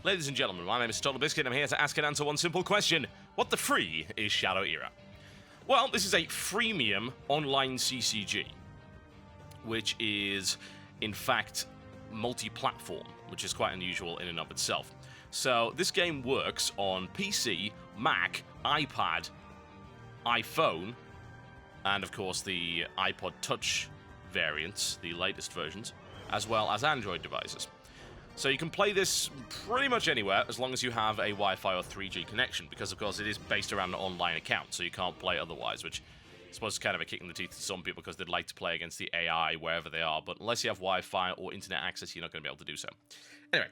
Ladies and gentlemen, my name is TotalBiscuit, and I'm here to ask and answer one simple question. What the free is Shadow Era? Well, this is a freemium online CCG, which is, in fact, multi-platform, which is quite unusual in and of itself. So this game works on PC, Mac, iPad, iPhone, and of course the iPod Touch variants, the latest versions, as well as Android devices. So you can play this pretty much anywhere as long as you have a Wi-Fi or 3G connection, because of course it is based around an online account, so you can't play otherwise, which I suppose is kind of a kick in the teeth to some people because they'd like to play against the AI wherever they are, but unless you have Wi-Fi or internet access, you're not going to be able to do so. Anyway,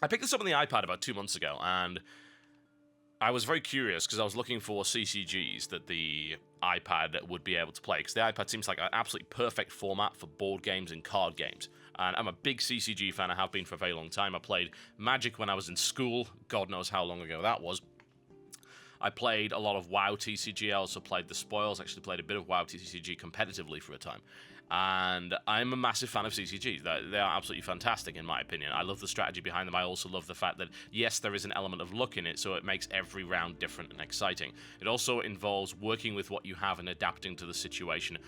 I picked this up on the iPad about 2 months ago, and I was very curious because I was looking for CCGs that the iPad would be able to play, because the iPad seems like an absolutely perfect format for board games and card games. And I'm a big CCG fan, I have been for a very long time. I played Magic when I was in school, God knows how long ago that was. I played a lot of WoW TCG, I also played the Spoils, actually played a bit of WoW TCG competitively for a time. And I'm a massive fan of CCGs. They are absolutely fantastic, in my opinion. I love the strategy behind them. I also love the fact that, yes, there is an element of luck in it, so it makes every round different and exciting. It also involves working with what you have and adapting to the situation.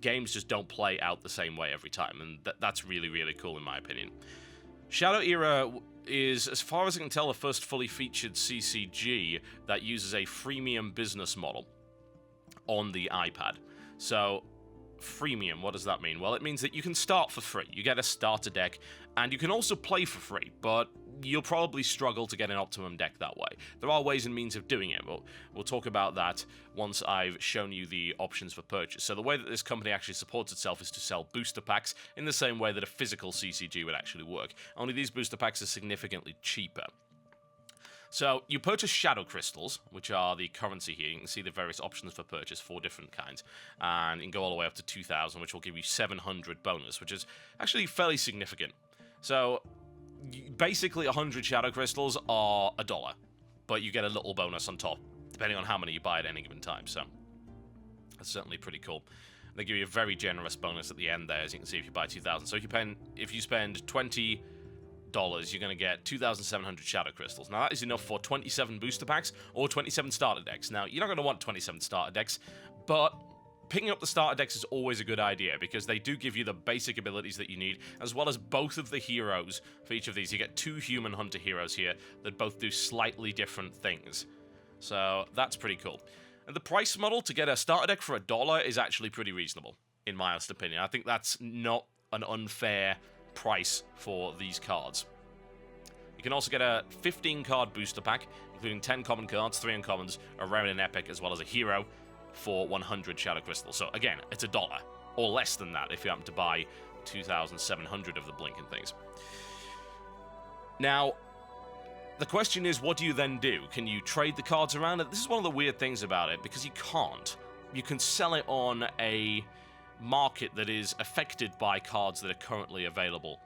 Games just don't play out the same way every time, and that's really, really cool, in my opinion. Shadow Era is, as far as I can tell, the first fully featured CCG that uses a freemium business model on the iPad. So, freemium, what does that mean? Well, it means that you can start for free. You get a starter deck, and you can also play for free, but you'll probably struggle to get an optimum deck that way. There are ways and means of doing it, but we'll talk about that once I've shown you the options for purchase. So the way that this company actually supports itself is to sell booster packs in the same way that a physical CCG would actually work. Only these booster packs are significantly cheaper. So, you purchase shadow crystals, which are the currency here. You can see the various options for purchase, 4 different kinds. And you can go all the way up to 2,000, which will give you 700 bonus, which is actually fairly significant. So, basically 100 shadow crystals are $1, but you get a little bonus on top, depending on how many you buy at any given time. So, that's certainly pretty cool. They give you a very generous bonus at the end there, as you can see, if you buy 2,000. So, if you spend $20, you're going to get 2,700 shadow crystals. Now that is enough for 27 booster packs or 27 starter decks. Now you're not going to want 27 starter decks, but picking up the starter decks is always a good idea because they do give you the basic abilities that you need, as well as both of the heroes for each of these. You get 2 human hunter heroes here that both do slightly different things. So that's pretty cool. And the price model to get a starter deck for $1 is actually pretty reasonable, in my honest opinion. I think that's not an unfair price for these cards. You can also get a 15-card booster pack, including 10 common cards, 3 uncommons, a rare and an epic, as well as a hero for 100 shadow crystals. So again, it's $1, or less than that if you happen to buy 2,700 of the blinking things. Now, the question is, what do you then do? Can you trade the cards around? This is one of the weird things about it, because you can't. You can sell it on a market that is affected by cards that are currently available.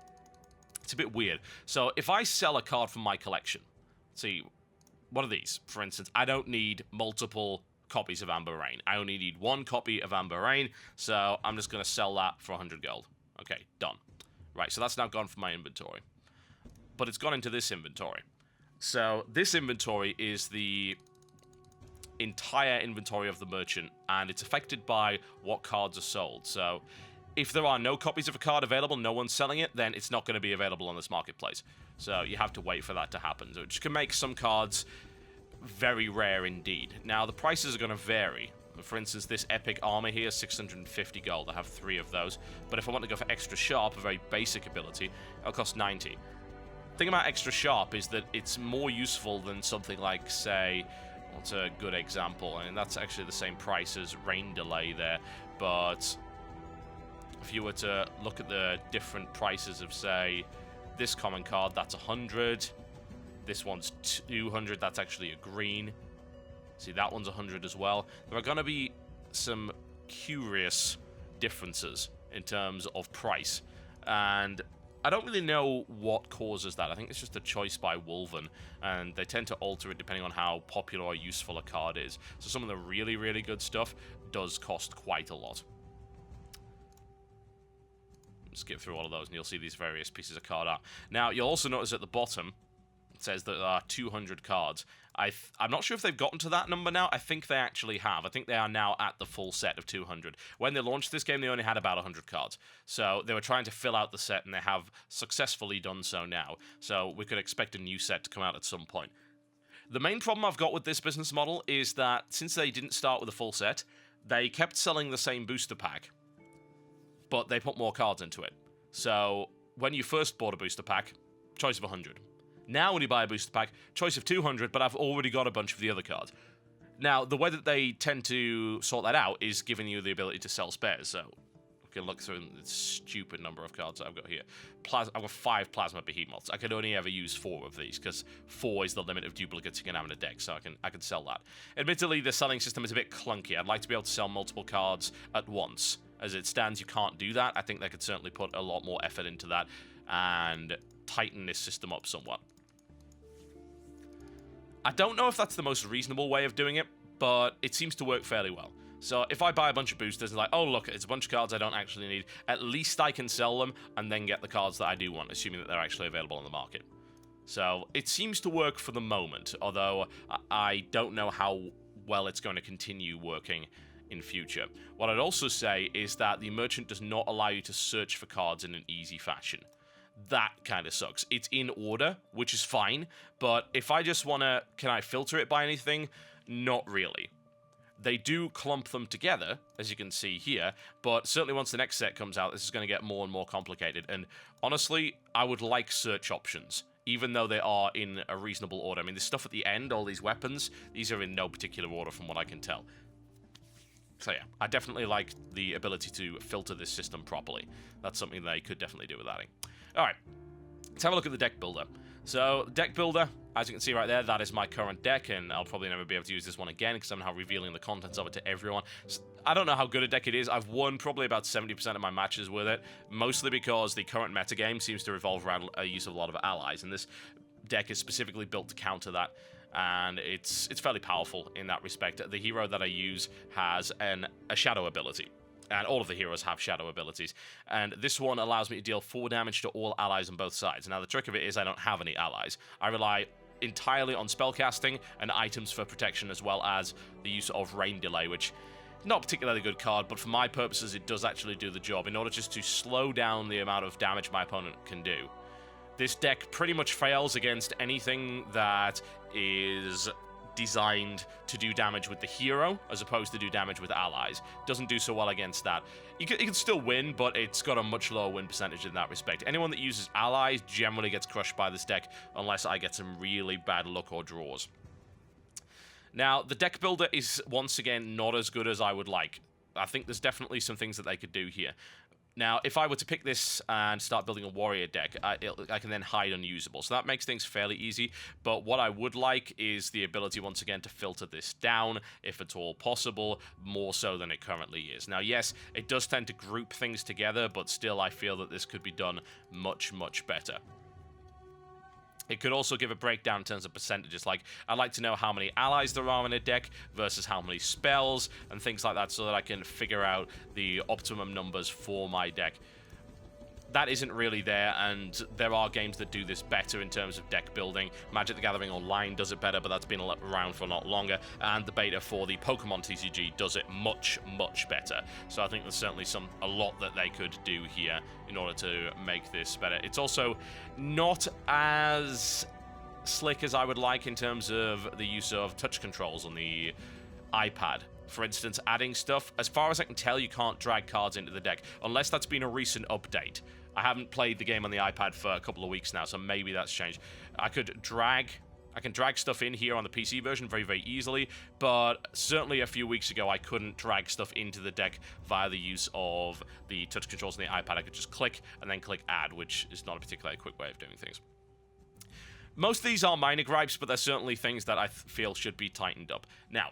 It's a bit weird. So if I sell a card from my collection, see, what are these? For instance, I don't need multiple copies of Amber Rain. I only need 1 copy of Amber Rain, so I'm just going to sell that for 100 gold. Okay, done. Right, so that's now gone from my inventory. But it's gone into this inventory. So this inventory is the entire inventory of the merchant, and it's affected by what cards are sold. So if there are no copies of a card available, no one's selling it, then it's not going to be available on this marketplace. So you have to wait for that to happen, which can make some cards very rare indeed. Now, the prices are going to vary. For instance, this epic armor here, 650 gold. I have 3 of those. But if I want to go for extra sharp, a very basic ability, it'll cost 90. The thing about extra sharp is that it's more useful than something like, say, what's a good example? I mean, that's actually the same price as Rain Delay there, but if you were to look at the different prices of, say, this common card, that's 100. This one's 200. That's actually a green. See, that one's 100 as well. There are going to be some curious differences in terms of price, and I don't really know what causes that. I think it's just a choice by Wolven, and they tend to alter it depending on how popular or useful a card is. So some of the really, really good stuff does cost quite a lot. Skip through all of those, and you'll see these various pieces of card art. Now, you'll also notice at the bottom, says that there are 200 cards. I'm not sure if they've gotten to that number now. I think they actually have. I think they are now at the full set of 200. When they launched this game, they only had about 100 cards. So they were trying to fill out the set, and they have successfully done so now. So we could expect a new set to come out at some point. The main problem I've got with this business model is that since they didn't start with a full set, they kept selling the same booster pack, but they put more cards into it. So when you first bought a booster pack, choice of 100. Now when you buy a booster pack, choice of 200, but I've already got a bunch of the other cards. Now, the way that they tend to sort that out is giving you the ability to sell spares. So we can look through the stupid number of cards that I've got here. I've got 5 Plasma Behemoths. I could only ever use 4 of these, because 4 is the limit of duplicates you can have in a deck, so I can sell that. Admittedly, the selling system is a bit clunky. I'd like to be able to sell multiple cards at once. As it stands, you can't do that. I think they could certainly put a lot more effort into that and tighten this system up somewhat. I don't know if that's the most reasonable way of doing it, but it seems to work fairly well. So if I buy a bunch of boosters and like, oh look, it's a bunch of cards I don't actually need, at least I can sell them and then get the cards that I do want, assuming that they're actually available on the market. So it seems to work for the moment, although I don't know how well it's going to continue working in future. What I'd also say is that the merchant does not allow you to search for cards in an easy fashion. That kind of sucks. It's in order, which is fine, but if I just want to, can I filter it by anything? Not really. They do clump them together, as you can see here, but certainly once the next set comes out, this is going to get more and more complicated, and honestly, I would like search options, even though they are in a reasonable order. I mean, the stuff at the end, all these weapons, these are in no particular order from what I can tell. So yeah, I definitely like the ability to filter this system properly. That's something they could definitely do with adding. Alright, let's have a look at the deck builder. So, deck builder, as you can see right there, that is my current deck, and I'll probably never be able to use this one again because I'm now revealing the contents of it to everyone. So, I don't know how good a deck it is. I've won probably about 70% of my matches with it, mostly because the current metagame seems to revolve around a use of a lot of allies, and this deck is specifically built to counter that, and it's fairly powerful in that respect. The hero that I use has a shadow ability. And all of the heroes have shadow abilities. And this one allows me to deal 4 damage to all allies on both sides. Now, the trick of it is I don't have any allies. I rely entirely on spellcasting and items for protection, as well as the use of Rain Delay, which is not a particularly good card, but for my purposes, it does actually do the job in order just to slow down the amount of damage my opponent can do. This deck pretty much fails against anything that is designed to do damage with the hero as opposed to do damage with allies. Doesn't do so well against that. You can still win, but it's got a much lower win percentage in that respect. Anyone that uses allies generally gets crushed by this deck unless I get some really bad luck or draws. Now, the deck builder is once again not as good as I would like. I think there's definitely some things that they could do here. Now, if I were to pick this and start building a warrior deck, I can then hide unusable. So that makes things fairly easy. But what I would like is the ability, once again, to filter this down, if at all possible, more so than it currently is. Now, yes, it does tend to group things together, but still I feel that this could be done much, much better. It could also give a breakdown in terms of percentages, like I'd like to know how many allies there are in a deck versus how many spells and things like that, so that I can figure out the optimum numbers for my deck. That isn't really there, and there are games that do this better in terms of deck building. Magic the Gathering Online does it better, but that's been around for a lot longer, and the beta for the Pokemon TCG does it much, much better. So I think there's certainly a lot that they could do here in order to make this better. It's also not as slick as I would like in terms of the use of touch controls on the iPad. For instance, adding stuff, as far as I can tell, you can't drag cards into the deck, unless that's been a recent update. I haven't played the game on the iPad for a couple of weeks now, so maybe that's changed. I can drag stuff in here on the PC version very, very easily, but certainly a few weeks ago I couldn't drag stuff into the deck via the use of the touch controls on the iPad. I could just click and then click add, which is not a particularly quick way of doing things. Most of these are minor gripes, but they're certainly things that I feel should be tightened up. Now,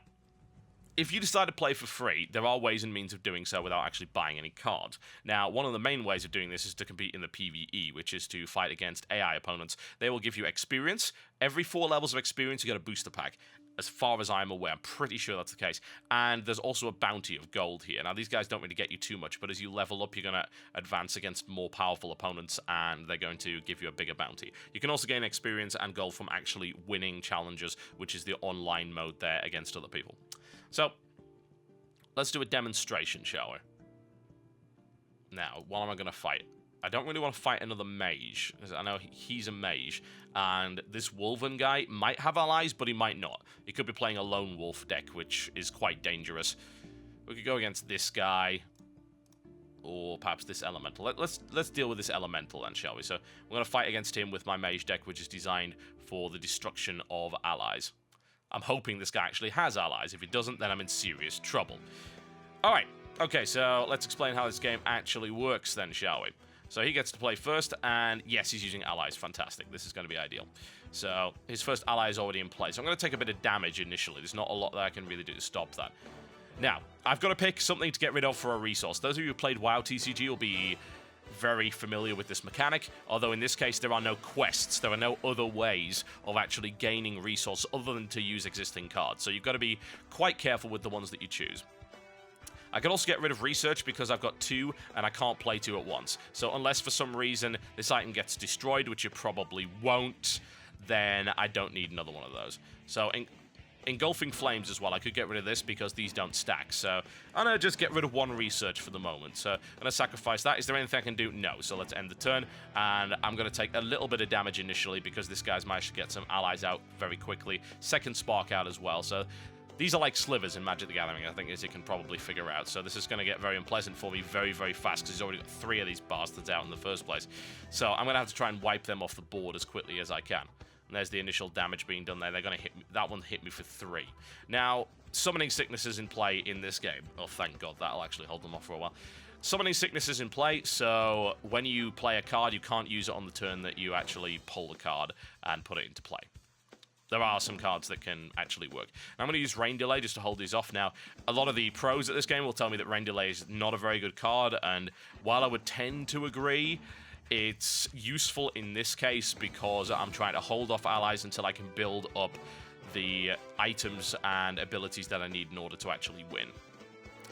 if you decide to play for free, there are ways and means of doing so without actually buying any cards. Now, one of the main ways of doing this is to compete in the PvE, which is to fight against AI opponents. They will give you experience. Every 4 levels of experience, you get a booster pack. As far as I'm aware, I'm pretty sure that's the case. And there's also a bounty of gold here. Now, these guys don't really get you too much, but as you level up, you're going to advance against more powerful opponents, and they're going to give you a bigger bounty. You can also gain experience and gold from actually winning challenges, which is the online mode there against other people. So, let's do a demonstration, shall we? Now, what am I going to fight? I don't really want to fight another mage, because I know he's a mage, and this Wolven guy might have allies, but he might not. He could be playing a lone wolf deck, which is quite dangerous. We could go against this guy, or perhaps this elemental. Let's deal with this elemental then, shall we? So we're going to fight against him with my mage deck, which is designed for the destruction of allies. I'm hoping this guy actually has allies. If he doesn't, then I'm in serious trouble. All right. Okay, so let's explain how this game actually works then, shall we? So he gets to play first, and yes, he's using allies. Fantastic. This is going to be ideal. So his first ally is already in play. So I'm going to take a bit of damage initially. There's not a lot that I can really do to stop that. Now, I've got to pick something to get rid of for a resource. Those of you who played WoW TCG will be very familiar with this mechanic, although in this case there are no quests. There are no other ways of actually gaining resource other than to use existing cards. So you've got to be quite careful with the ones that you choose. I can also get rid of research because I've got 2 and I can't play 2 at once. So unless for some reason this item gets destroyed, which it probably won't, then I don't need another one of those. So engulfing flames as well, I could get rid of this because these don't stack. So I'm going to just get rid of 1 research for the moment. So I'm going to sacrifice that. Is there anything I can do? No. So let's end the turn. And I'm going to take a little bit of damage initially because this guy's managed to get some allies out very quickly. Second spark out as well. So these are like slivers in Magic the Gathering, I think, as you can probably figure out. So this is going to get very unpleasant for me very, very fast, because he's already got 3 of these bastards out in the first place. So I'm going to have to try and wipe them off the board as quickly as I can. And there's the initial damage being done there. They're going to hit me. That one hit me for 3. Now, Summoning Sickness is in play in this game. Oh, thank God. That'll actually hold them off for a while. Summoning Sickness is in play, so when you play a card, you can't use it on the turn that you actually pull the card and put it into play. There are some cards that can actually work. I'm going to use Rain Delay just to hold these off. Now, a lot of the pros at this game will tell me that Rain Delay is not a very good card, and while I would tend to agree, it's useful in this case because I'm trying to hold off allies until I can build up the items and abilities that I need in order to actually win.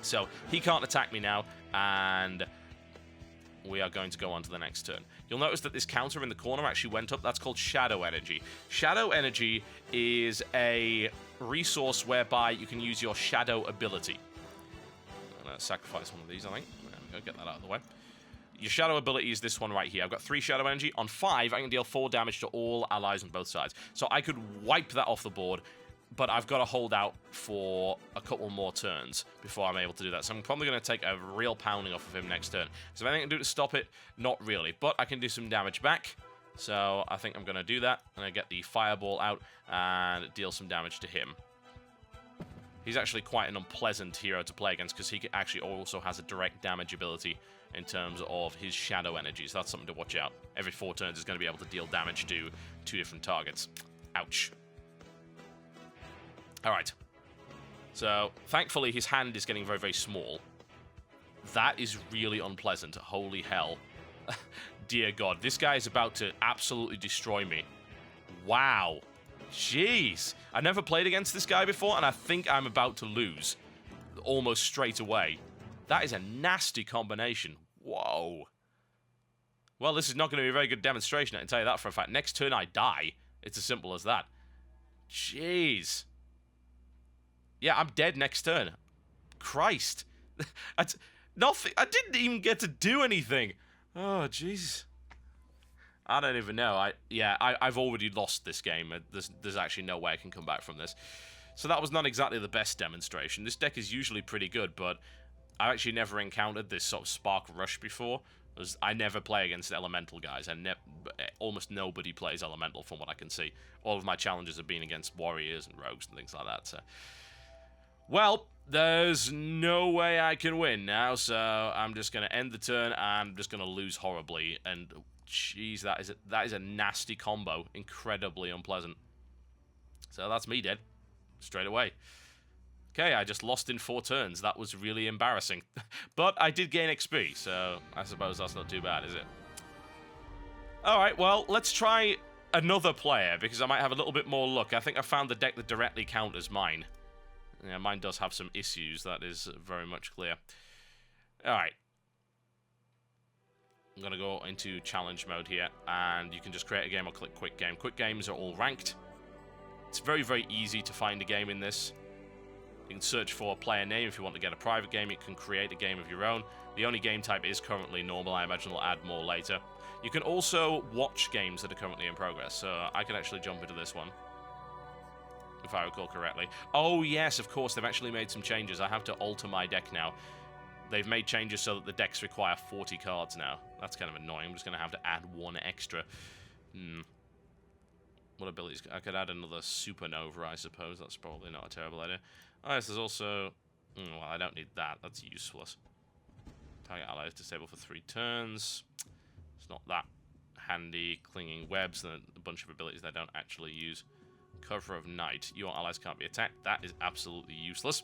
So, he can't attack me now, and we are going to go on to the next turn. You'll notice that this counter in the corner actually went up. That's called Shadow Energy. Shadow Energy is a resource whereby you can use your Shadow ability. I'm going to sacrifice one of these, I think. There we go, get that out of the way. Your Shadow ability is this one right here. I've got 3 Shadow Energy. On 5, I can deal 4 damage to all allies on both sides. So I could wipe that off the board, but I've got to hold out for a couple more turns before I'm able to do that. So I'm probably going to take a real pounding off of him next turn. So if anything I can do to stop it, not really. But I can do some damage back. So I think I'm going to do that. And I get the Fireball out and deal some damage to him. He's actually quite an unpleasant hero to play against because he actually also has a direct damage ability in terms of his Shadow Energy. So that's something to watch out. Every 4 turns he's going to be able to deal damage to 2 different targets. Ouch. Alright, so thankfully his hand is getting very, very small. That is really unpleasant. Holy hell. Dear God, this guy is about to absolutely destroy me. Wow. Jeez. I never played against this guy before, and I think I'm about to lose almost straight away. That is a nasty combination. Whoa. Well, this is not going to be a very good demonstration, I can tell you that for a fact. Next turn I die. It's as simple as that. Jeez. Yeah, I'm dead next turn. Christ. Nothing. I didn't even get to do anything. Oh, jeez. I don't even know. I've already lost this game. There's actually no way I can come back from this. So that was not exactly the best demonstration. This deck is usually pretty good, but I've actually never encountered this sort of Spark Rush before. I never play against elemental guys. Almost nobody plays elemental from what I can see. All of my challenges have been against warriors and rogues and things like that. So, well, there's no way I can win now, so I'm just going to end the turn, and I'm just going to lose horribly. And, jeez, that is a nasty combo. Incredibly unpleasant. So that's me dead. Straight away. Okay, I just lost in 4 turns. That was really embarrassing. But I did gain XP, so I suppose that's not too bad, is it? Alright, well, let's try another player, because I might have a little bit more luck. I think I found the deck that directly counters mine. Yeah, mine does have some issues, that is very much clear. Alright. I'm going to go into challenge mode here, and you can just create a game or click quick game. Quick games are all ranked. It's very, very easy to find a game in this. You can search for a player name. If you want to get a private game, you can create a game of your own. The only game type is currently normal. I imagine they'll add more later. You can also watch games that are currently in progress, so I can actually jump into this one, if I recall correctly. Oh, yes, of course, they've actually made some changes. I have to alter my deck now. They've made changes so that the decks require 40 cards now. That's kind of annoying. I'm just going to have to add one extra. What abilities? I could add another supernova, I suppose. That's probably not a terrible idea. Oh, yes, there's also... well, I don't need that. That's useless. Target ally is disabled for 3 turns. It's not that handy. Clinging webs and a bunch of abilities that I don't actually use. Cover of night. Your allies can't be attacked. That is absolutely useless.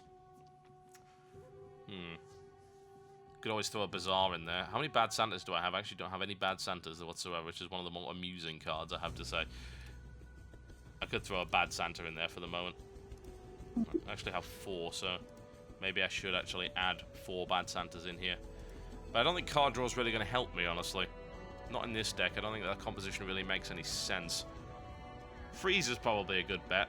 Could always throw a Bazaar in there. How many bad Santas do I have? I actually don't have any bad Santas whatsoever, which is one of the more amusing cards, I have to say. I could throw a bad Santa in there for the moment. I actually have 4, so maybe I should actually add 4 bad Santas in here. But I don't think card draw is really going to help me, honestly. Not in this deck. I don't think that composition really makes any sense. Freeze is probably a good bet.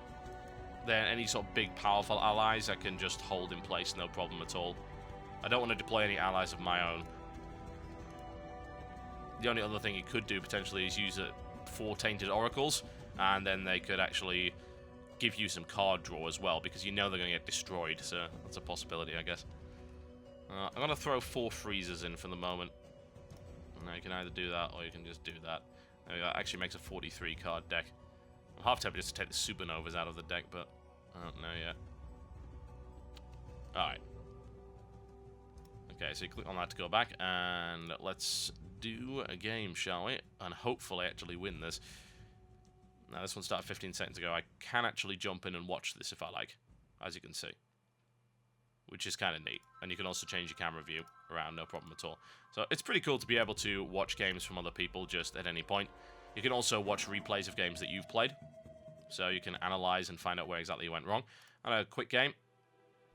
Then any sort of big, powerful allies I can just hold in place, no problem at all. I don't want to deploy any allies of my own. The only other thing you could do, potentially, is use 4 Tainted Oracles, and then they could actually give you some card draw as well, because you know they're going to get destroyed, so that's a possibility, I guess. I'm going to throw 4 freezers in for the moment. Now you can either do that, or you can just do that. There we go. It actually makes a 43 card deck. I'm half tempted just to take the supernovas out of the deck, but I don't know yet. Alright. Okay, so you click on that to go back, and let's do a game, shall we? And hopefully actually win this. Now, this one started 15 seconds ago. I can actually jump in and watch this if I like, as you can see. Which is kind of neat. And you can also change your camera view around, no problem at all. So it's pretty cool to be able to watch games from other people just at any point. You can also watch replays of games that you've played. So you can analyze and find out where exactly you went wrong. And a quick game.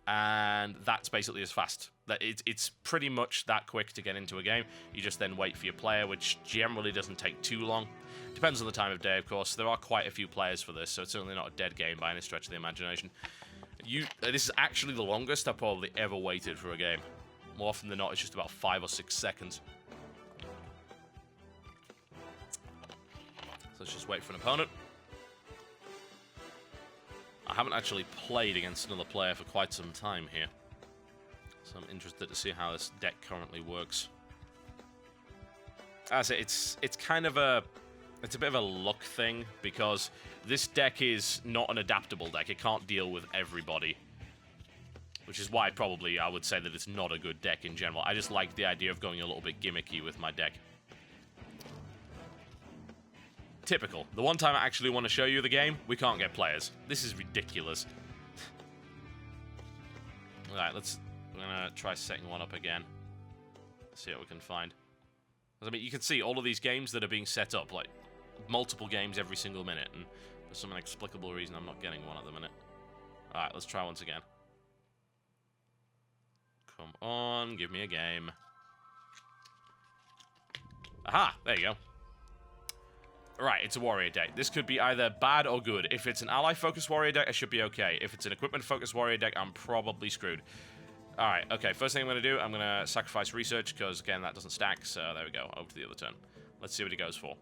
And that's basically as fast. It's pretty much that quick to get into a game. You just then wait for your player, which generally doesn't take too long. Depends on the time of day, of course. There are quite a few players for this, so it's certainly not a dead game by any stretch of the imagination. This is actually the longest I've probably ever waited for a game. More often than not, it's just about 5 or 6 seconds. So let's just wait for an opponent. I haven't actually played against another player for quite some time here. So I'm interested to see how this deck currently works. As I say, it's kind of a... It's a bit of a luck thing, because this deck is not an adaptable deck. It can't deal with everybody. Which is why probably I would say that it's not a good deck in general. I just like the idea of going a little bit gimmicky with my deck. Typical. The one time I actually want to show you the game, we can't get players. This is ridiculous. Alright, I'm gonna try setting one up again. See what we can find. I mean, you can see all of these games that are being set up, like, multiple games every single minute, and for some inexplicable reason I'm not getting one at the minute. Alright, let's try once again. Come on, give me a game. Aha! There you go. Right, it's a warrior deck. This could be either bad or good. If it's an ally-focused warrior deck, I should be okay. If it's an equipment-focused warrior deck, I'm probably screwed. Alright, okay, first thing I'm going to do, I'm going to sacrifice research, because, again, that doesn't stack, so there we go, over to the other turn. Let's see what he goes for.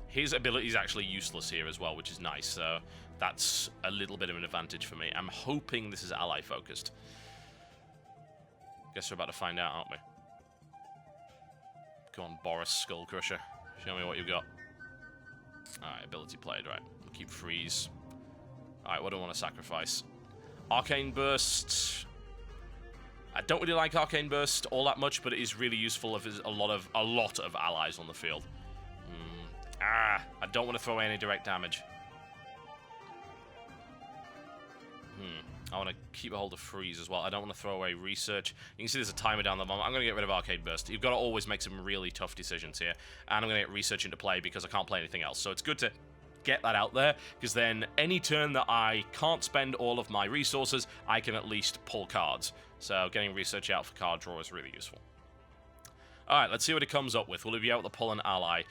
His ability is actually useless here as well, which is nice, so that's a little bit of an advantage for me. I'm hoping this is ally-focused. Guess we're about to find out, aren't we? Go on, Boris Skullcrusher. Show me what you've got. Alright, ability played, right. We'll keep freeze. Alright, what do I want to sacrifice? Arcane Burst. I don't really like Arcane Burst all that much, but it is really useful if there's a lot of allies on the field. I don't want to throw away any direct damage. I want to keep a hold of freeze as well. I don't want to throw away research. You can see there's a timer down the bottom. I'm going to get rid of arcade burst. You've got to always make some really tough decisions here. And I'm going to get research into play because I can't play anything else. So it's good to get that out there, because then any turn that I can't spend all of my resources, I can at least pull cards. So getting research out for card draw is really useful. Alright, let's see what he comes up with. Will he be able to pull an ally?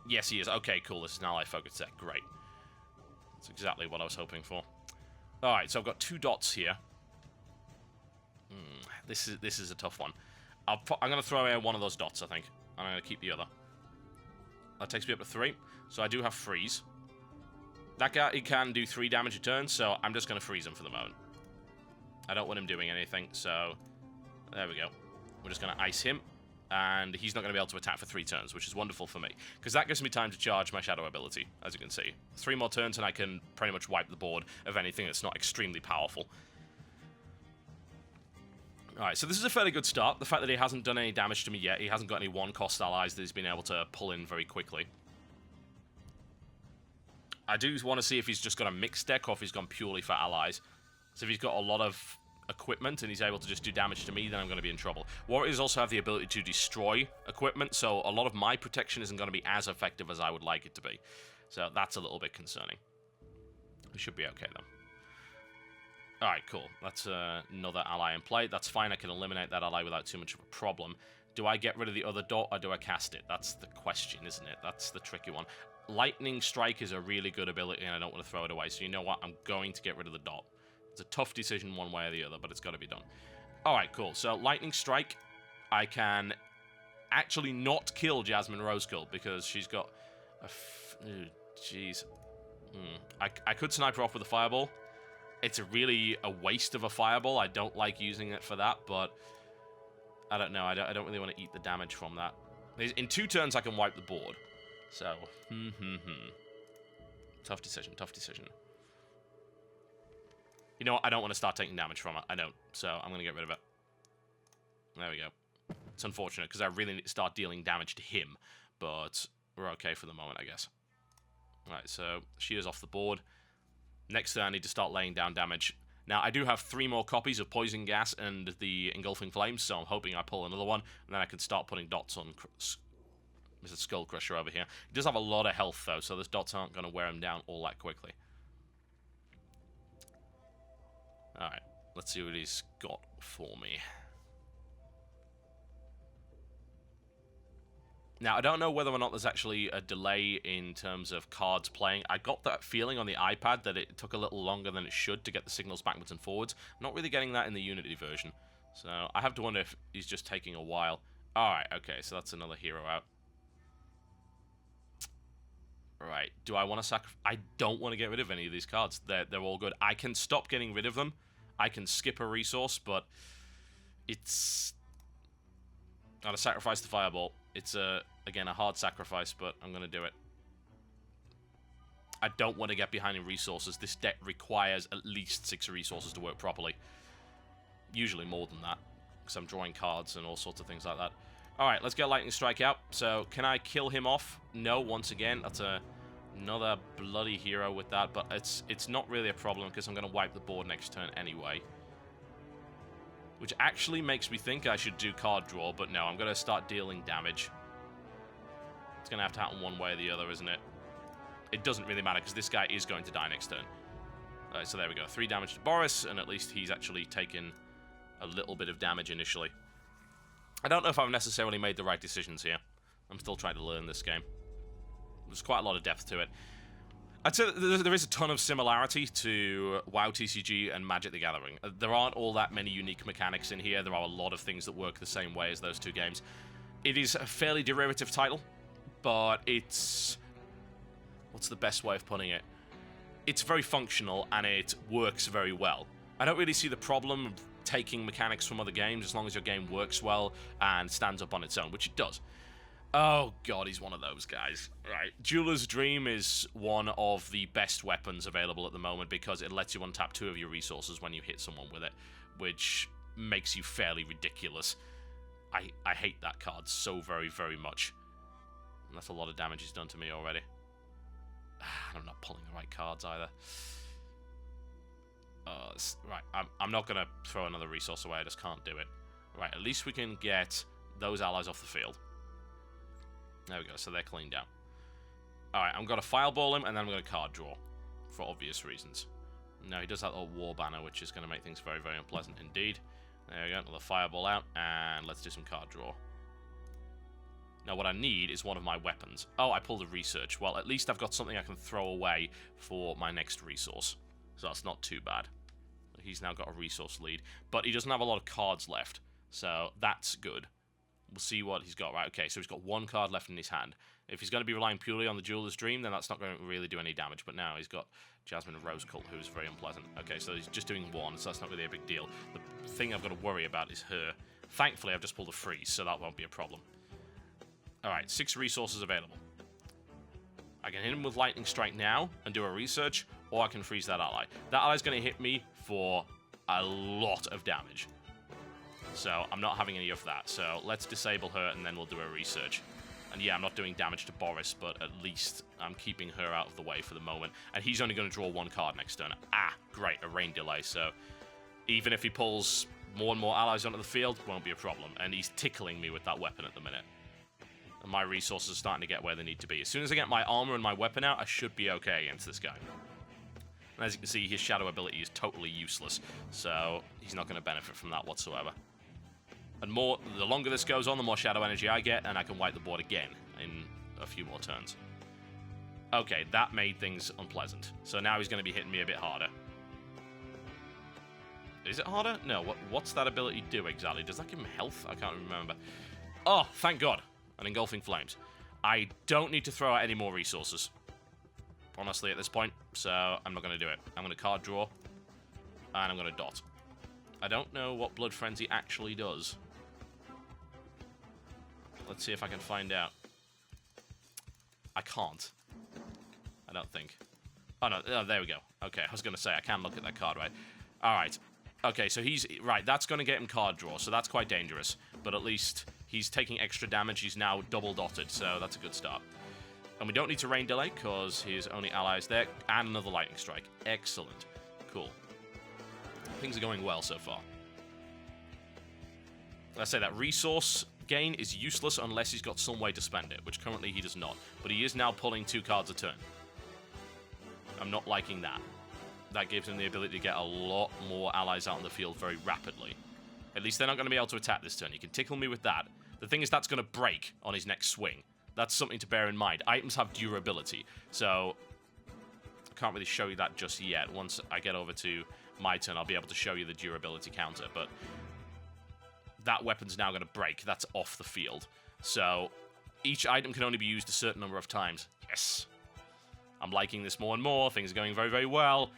Yes, he is. Okay, cool. This is an ally-focused set. Great. That's exactly what I was hoping for. Alright, so I've got 2 dots here. This is a tough one. I'm going to throw in one of those dots, I think. I'm going to keep the other. That takes me up to 3. So I do have freeze. That guy, he can do 3 damage a turn, so I'm just going to freeze him for the moment. I don't want him doing anything, so there we go. We're just going to ice him, and he's not going to be able to attack for 3 turns, which is wonderful for me, because that gives me time to charge my shadow ability, as you can see. 3 more turns, and I can pretty much wipe the board of anything that's not extremely powerful. Alright, so this is a fairly good start. The fact that he hasn't done any damage to me yet, he hasn't got any 1-cost allies that he's been able to pull in very quickly. I do want to see if he's just got a mixed deck or if he's gone purely for allies. So if he's got a lot of equipment and he's able to just do damage to me, then I'm going to be in trouble. Warriors also have the ability to destroy equipment, so a lot of my protection isn't going to be as effective as I would like it to be. So that's a little bit concerning. We should be okay, though. Alright, cool. That's another ally in play. That's fine. I can eliminate that ally without too much of a problem. Do I get rid of the other dot or do I cast it? That's the question, isn't it? That's the tricky one. Lightning Strike is a really good ability, and I don't want to throw it away. So you know what? I'm going to get rid of the dot. It's a tough decision one way or the other, but it's got to be done. Alright, cool. So Lightning Strike, I can actually not kill Jasmine Rosegold because she's got a... Jeez. I could snipe her off with a fireball. It's really a waste of a fireball. I don't like using it for that, but I don't know. I don't really want to eat the damage from that. In 2 turns, I can wipe the board. So, Tough decision, tough decision. You know what? I don't want to start taking damage from it. I don't. So, I'm going to get rid of it. There we go. It's unfortunate, because I really need to start dealing damage to him. But we're okay for the moment, I guess. Alright, so she is off the board. Next turn, I need to start laying down damage. Now, I do have 3 more copies of Poison Gas and the Engulfing Flames, so I'm hoping I pull another one, and then I can start putting dots on Mr. Skull Crusher over here. He does have a lot of health, though, so those dots aren't going to wear him down all that quickly. Alright, let's see what he's got for me. Now, I don't know whether or not there's actually a delay in terms of cards playing. I got that feeling on the iPad that it took a little longer than it should to get the signals backwards and forwards. I'm not really getting that in the Unity version. So, I have to wonder if he's just taking a while. Alright, okay, so that's another hero out. Right, do I want to sacrifice? I don't want to get rid of any of these cards. They're all good. I can stop getting rid of them. I can skip a resource, but it's... I'm going to sacrifice the fireball. It's, again, a hard sacrifice, but I'm going to do it. I don't want to get behind in resources. This deck requires at least 6 resources to work properly. Usually more than that, because I'm drawing cards and all sorts of things like that. Alright, let's get Lightning Strike out. So, can I kill him off? No, once again. That's another bloody hero with that, but it's not really a problem, because I'm going to wipe the board next turn anyway. Which actually makes me think I should do card draw, but no, I'm going to start dealing damage. It's going to have to happen one way or the other, isn't it? It doesn't really matter, because this guy is going to die next turn. Alright, so there we go. 3 damage to Boris, and at least he's actually taken a little bit of damage initially. I don't know if I've necessarily made the right decisions here. I'm still trying to learn this game. There's quite a lot of depth to it. I'd say there is a ton of similarity to WoW TCG and Magic the Gathering. There aren't all that many unique mechanics in here. There are a lot of things that work the same way as those 2 games. It is a fairly derivative title, but it's... what's the best way of putting it? It's very functional, and it works very well. I don't really see the problem of taking mechanics from other games as long as your game works well and stands up on its own, which it does. Oh god, he's one of those guys. Right, Jeweler's Dream is one of the best weapons available at the moment because it lets you untap 2 of your resources when you hit someone with it, which makes you fairly ridiculous. I hate that card so very, very much. And that's a lot of damage he's done to me already. I'm not pulling the right cards either. Right, I'm not going to throw another resource away. I just can't do it. Right, at least we can get those allies off the field. There we go, so they're cleaned out. Alright, I'm going to fireball him, and then I'm going to card draw. For obvious reasons. Now, he does that little war banner, which is going to make things very, very unpleasant indeed. There we go, another fireball out, and let's do some card draw. Now, what I need is one of my weapons. Oh, I pulled a research. Well, at least I've got something I can throw away for my next resource. So that's not too bad. He's now got a resource lead. But he doesn't have a lot of cards left. So that's good. We'll see what he's got. Right, okay, so he's got one card left in his hand. If he's going to be relying purely on the Jeweler's Dream, then that's not going to really do any damage. But now he's got Jasmine Rose Cult, who's very unpleasant. Okay, so he's just doing one, so that's not really a big deal. The thing I've got to worry about is her. Thankfully, I've just pulled a freeze, so that won't be a problem. Alright, 6 resources available. I can hit him with Lightning Strike now and do a research, or I can freeze that ally. That ally's going to hit me for a lot of damage. So I'm not having any of that. So let's disable her, and then we'll do a research. And yeah, I'm not doing damage to Boris, but at least I'm keeping her out of the way for the moment. And he's only going to draw 1 card next turn. Ah, great, a rain delay. So even if he pulls more and more allies onto the field, won't be a problem. And he's tickling me with that weapon at the minute. And my resources are starting to get where they need to be. As soon as I get my armor and my weapon out, I should be okay against this guy. And as you can see, his shadow ability is totally useless. So he's not going to benefit from that whatsoever. And the longer this goes on, the more shadow energy I get, and I can wipe the board again in a few more turns. Okay, that made things unpleasant. So now he's going to be hitting me a bit harder. Is it harder? No, what's that ability do exactly? Does that give him health? I can't remember. Oh, thank God. An Engulfing Flames. I don't need to throw out any more resources, honestly, at this point, so I'm not going to do it. I'm going to card draw, and I'm going to dot. I don't know what Blood Frenzy actually does. Let's see if I can find out. I can't. I don't think. Oh, no, there we go. Okay, I was going to say, I can look at that card, right? Alright. Okay, so he's... Right, that's going to get him card draw, so that's quite dangerous. But at least he's taking extra damage. He's now double dotted, so that's a good start. And we don't need to rain delay, because his only allies there. And another lightning strike. Excellent. Cool. Things are going well so far. Let's say that resource gain is useless unless he's got some way to spend it, which currently he does not. But he is now pulling 2 cards a turn. I'm not liking that. That gives him the ability to get a lot more allies out on the field very rapidly. At least they're not going to be able to attack this turn. You can tickle me with that. The thing is, that's going to break on his next swing. That's something to bear in mind. Items have durability, so I can't really show you that just yet. Once I get over to my turn, I'll be able to show you the durability counter, but that weapon's now going to break. That's off the field. So each item can only be used a certain number of times. Yes. I'm liking this more and more. Things are going very, very well.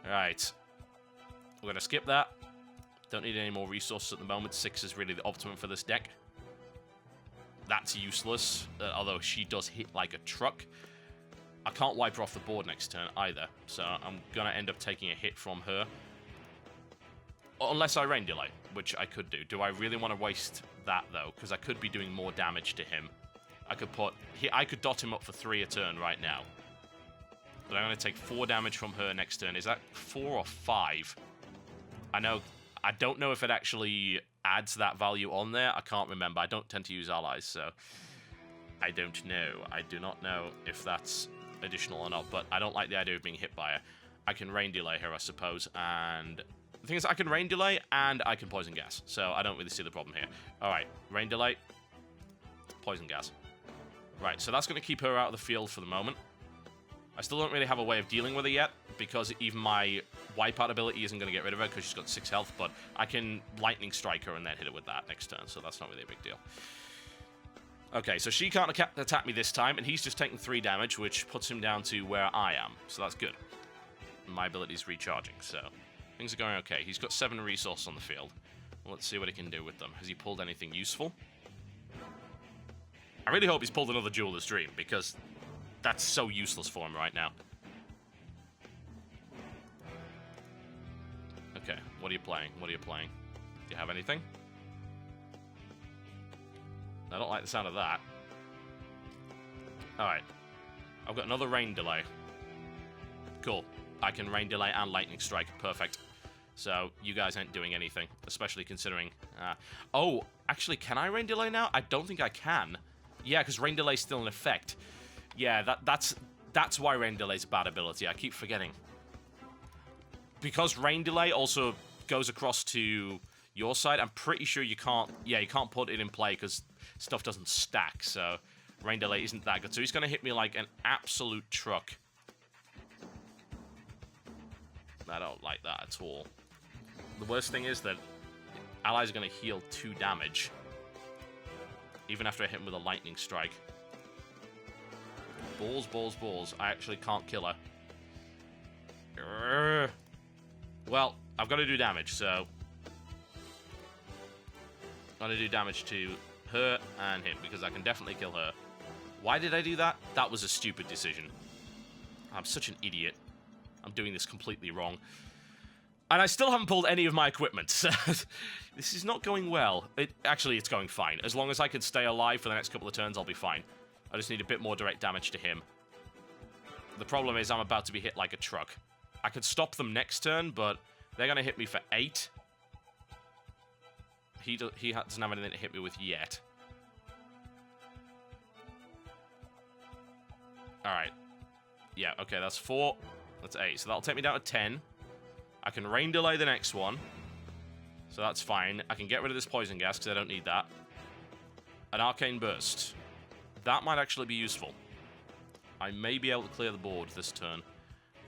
All right. We're going to skip that. Don't need any more resources at the moment. 6 is really the optimum for this deck. That's useless, although she does hit like a truck. I can't wipe her off the board next turn either, so I'm going to end up taking a hit from her. Unless I rain delay, which I could do. Do I really want to waste that, though? Because I could be doing more damage to him. I could dot him up for 3 a turn right now. But I'm going to take 4 damage from her next turn. Is that 4 or 5? I don't know if it actually adds that value on there. I can't remember. I don't tend to use allies, so I don't know. I do not know if that's additional or not, but I don't like the idea of being hit by her. I can rain delay her, I suppose, and the thing is, I can rain delay and I can poison gas, so I don't really see the problem here. Alright, rain delay, poison gas. Right, so that's going to keep her out of the field for the moment. I still don't really have a way of dealing with her yet, because even my wipeout ability isn't going to get rid of her, because she's got 6 health, but I can lightning strike her and then hit her with that next turn, so that's not really a big deal. Okay, so she can't attack me this time, and he's just taking 3 damage, which puts him down to where I am, so that's good. My ability's recharging, so things are going okay. He's got 7 resources on the field. Well, let's see what he can do with them. Has he pulled anything useful? I really hope he's pulled another Jeweler's Dream, because that's so useless for him right now. Okay, what are you playing? What are you playing? Do you have anything? I don't like the sound of that. Alright. I've got another rain delay. Cool. I can rain delay and lightning strike. Perfect. So you guys ain't doing anything, especially considering... oh, actually, can I rain delay now? I don't think I can. Yeah, because rain delay is still in effect. Yeah, that's why rain delay is a bad ability. I keep forgetting. Because rain delay also goes across to your side, I'm pretty sure you can't... Yeah, you can't put it in play because stuff doesn't stack, so rain delay isn't that good. So he's going to hit me like an absolute truck. I don't like that at all. The worst thing is that allies are going to heal 2 damage. Even after I hit him with a lightning strike. Balls, balls, balls. I actually can't kill her. Urgh. Well, I've got to do damage, so... I'm going to do damage to her and him, because I can definitely kill her. Why did I do that? That was a stupid decision. I'm such an idiot. I'm doing this completely wrong. And I still haven't pulled any of my equipment. So this is not going well. Actually, it's going fine. As long as I can stay alive for the next couple of turns, I'll be fine. I just need a bit more direct damage to him. The problem is I'm about to be hit like a truck. I could stop them next turn, but they're going to hit me for 8. He doesn't have anything to hit me with yet. Alright. Yeah, okay, that's 4. That's 8. So that'll take me down to 10. I can rain delay the next one. So that's fine. I can get rid of this poison gas because I don't need that. An arcane burst. That might actually be useful. I may be able to clear the board this turn.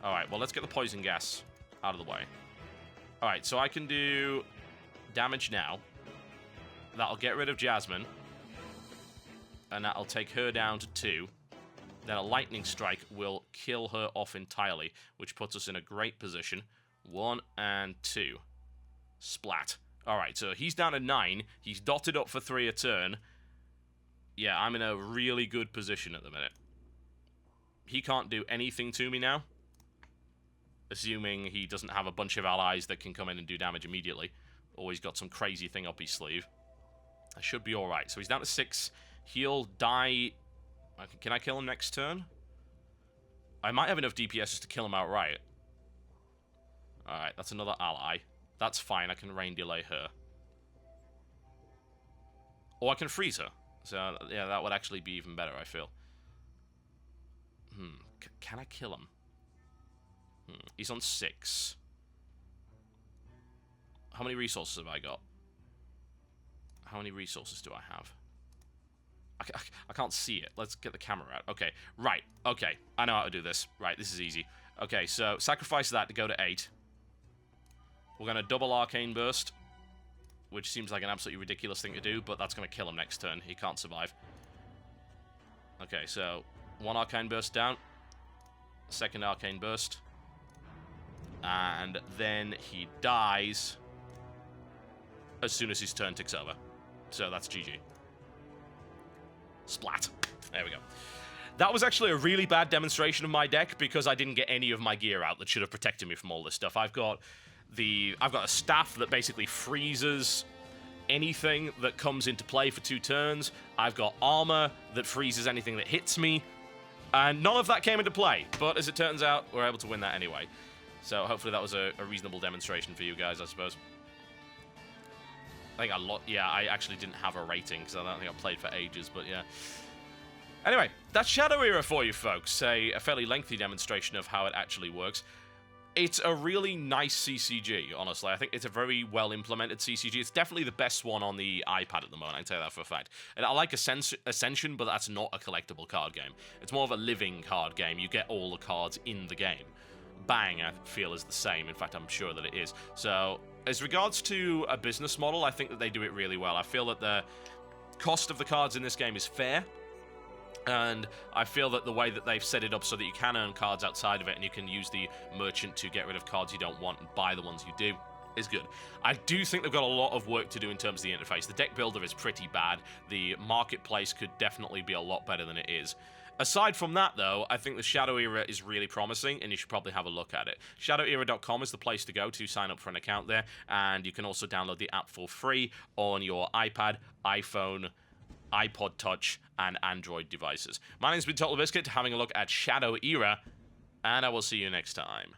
Alright, well, let's get the poison gas out of the way. Alright, so I can do damage now. That'll get rid of Jasmine. And that'll take her down to 2. Then a lightning strike will kill her off entirely, which puts us in a great position. 1 and 2. Splat. Alright, so he's down to 9. He's dotted up for 3 a turn. Yeah, I'm in a really good position at the minute. He can't do anything to me now. Assuming he doesn't have a bunch of allies that can come in and do damage immediately. Or he's got some crazy thing up his sleeve. I should be alright. So he's down to 6. He'll die... Can I kill him next turn? I might have enough DPS just to kill him outright. Alright, that's another ally. That's fine, I can rain delay her. Or I can freeze her. So, yeah, that would actually be even better, I feel. Can I kill him? He's on 6. How many resources have I got? How many resources do I have? I can't see it. Let's get the camera out. Okay, right. Okay, I know how to do this. Right, this is easy. Okay, so sacrifice that to go to 8. We're going to double Arcane Burst, which seems like an absolutely ridiculous thing to do, but that's going to kill him next turn. He can't survive. Okay, so 1 Arcane Burst down. 2nd Arcane Burst. And then he dies as soon as his turn ticks over. So that's GG. Splat. There we go. That was actually a really bad demonstration of my deck because I didn't get any of my gear out that should have protected me from all this stuff. I've got a staff that basically freezes anything that comes into play for 2 turns. I've got armor that freezes anything that hits me. And none of that came into play. But as it turns out, we're able to win that anyway. So hopefully that was a reasonable demonstration for you guys, I suppose. I think I actually didn't have a rating because I don't think I played for ages, but yeah. Anyway, that's Shadow Era for you folks. A fairly lengthy demonstration of how it actually works. It's a really nice CCG, honestly. I think it's a very well-implemented CCG. It's definitely the best one on the iPad at the moment, I can tell you that for a fact. And I like Ascension, but that's not a collectible card game. It's more of a living card game. You get all the cards in the game. Bang, I feel, is the same. In fact, I'm sure that it is. So, as regards to a business model, I think that they do it really well. I feel that the cost of the cards in this game is fair. And I feel that the way that they've set it up so that you can earn cards outside of it and you can use the merchant to get rid of cards you don't want and buy the ones you do is good. I do think they've got a lot of work to do in terms of the interface. The deck builder is pretty bad. The marketplace could definitely be a lot better than it is. Aside from that, though, I think the Shadow Era is really promising, and you should probably have a look at it. ShadowEra.com is the place to go to sign up for an account there, and you can also download the app for free on your iPad, iPhone, iPod Touch, and Android devices. My name's been TotalBiscuit, having a look at Shadow Era, and I will see you next time.